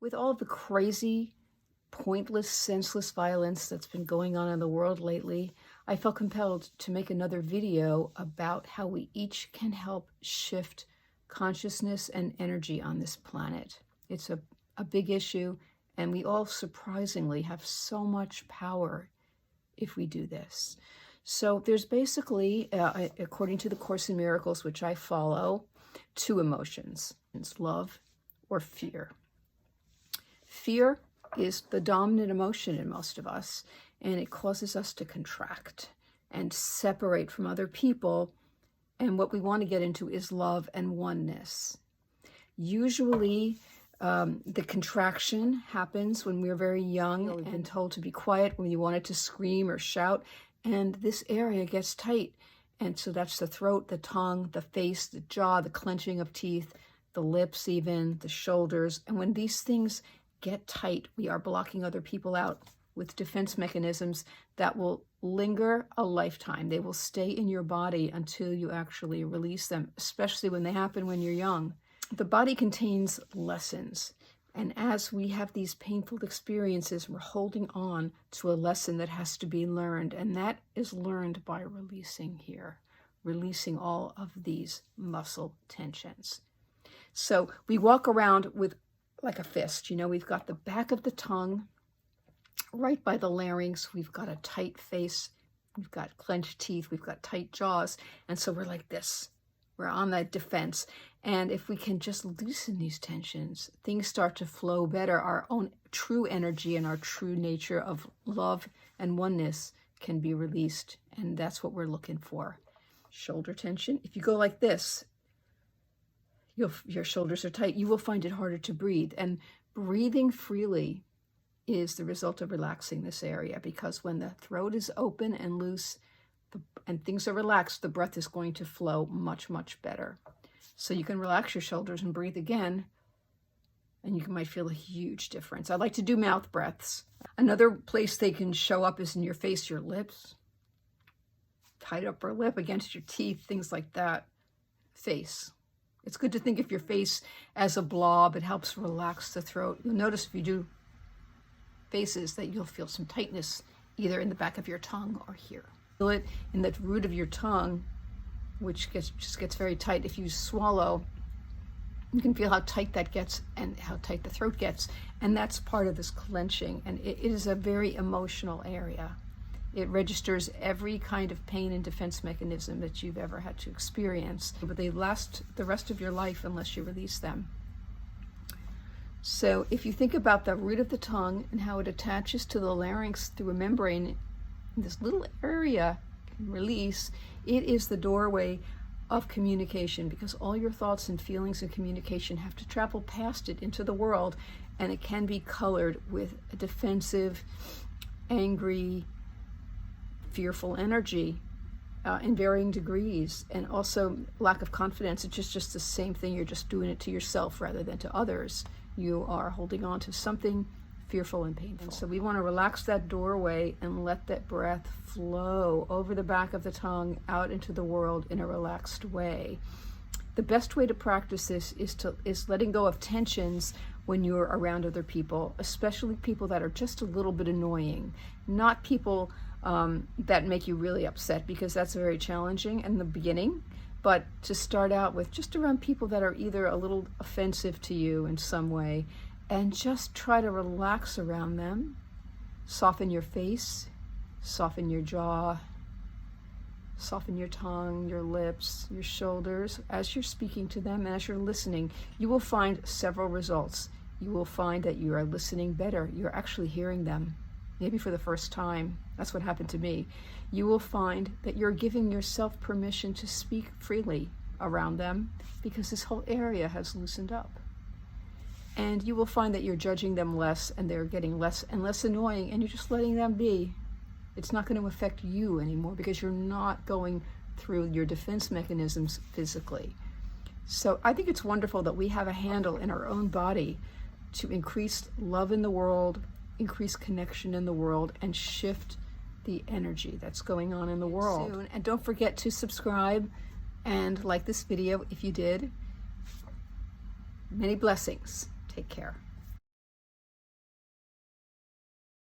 With all the crazy, pointless, senseless violence that's been going on in the world lately, I felt compelled to make another video about how we each can help shift consciousness and energy on this planet. It's a big issue, and we all surprisingly have so much power if we do this. So there's basically, according to the Course in Miracles, which I follow, two emotions. It's love or fear. Fear is the dominant emotion in most of us, and it causes us to contract and separate from other people. And what we want to get into is love and oneness. Usually, the contraction happens when we're very young and told to be quiet when you wanted to scream or shout, and this area gets tight. And so that's the throat, the tongue, the face, the jaw, the clenching of teeth, the lips even, the shoulders. And when these things get tight, we are blocking other people out with defense mechanisms that will linger a lifetime. They will stay in your body until you actually release them, especially when they happen when you're young. The body contains lessons, and as we have these painful experiences, we're holding on to a lesson that has to be learned, and that is learned by releasing here, releasing all of these muscle tensions. So we walk around with like a fist, we've got the back of the tongue right by the larynx, we've got a tight face, we've got clenched teeth, we've got tight jaws, and so we're like this. We're on that defense. And if we can just loosen these tensions, things start to flow better. Our own true energy and our true nature of love and oneness can be released. And that's what we're looking for. Shoulder tension. If you go like this, your shoulders are tight, you will find it harder to breathe. And breathing freely is the result of relaxing this area, because when the throat is open and loose and things are relaxed, the breath is going to flow much, much better. So you can relax your shoulders and breathe again, and you might feel a huge difference. I like to do mouth breaths. Another place they can show up is in your face, your lips, tight upper lip against your teeth, things like that. Face. It's good to think of your face as a blob. It helps relax the throat. You'll notice if you do faces that you'll feel some tightness either in the back of your tongue or here. Feel it in the root of your tongue, which just gets very tight. If you swallow, you can feel how tight that gets and how tight the throat gets. And that's part of this clenching. And it is a very emotional area. It registers every kind of pain and defense mechanism that you've ever had to experience. But they last the rest of your life unless you release them. So if you think about the root of the tongue and how it attaches to the larynx through a membrane, this little area can release. It is the doorway of communication, because all your thoughts and feelings and communication have to travel past it into the world, and it can be colored with a defensive, angry, fearful energy in varying degrees, and also lack of confidence. It's just the same thing. You're just doing it to yourself rather than to others. You are holding on to something fearful and painful. And so we want to relax that doorway and let that breath flow over the back of the tongue out into the world in a relaxed way. The best way to practice this is letting go of tensions when you're around other people, especially people that are just a little bit annoying, not people that make you really upset, because that's very challenging in the beginning. But to start out with, just around people that are either a little offensive to you in some way, and just try to relax around them. Soften your face, soften your jaw, soften your tongue, your lips, your shoulders. As you're speaking to them, as you're listening, you will find several results. You will find that you are listening better. You're actually hearing them, maybe for the first time. That's what happened to me. You will find that you're giving yourself permission to speak freely around them, because this whole area has loosened up. And you will find that you're judging them less, and they're getting less and less annoying, and you're just letting them be. It's not going to affect you anymore, because you're not going through your defense mechanisms physically. So I think it's wonderful that we have a handle in our own body to increase love in the world, increase connection in the world, and shift the energy that's going on in the world. Soon. And don't forget to subscribe and like this video if you did. Many blessings. Take care.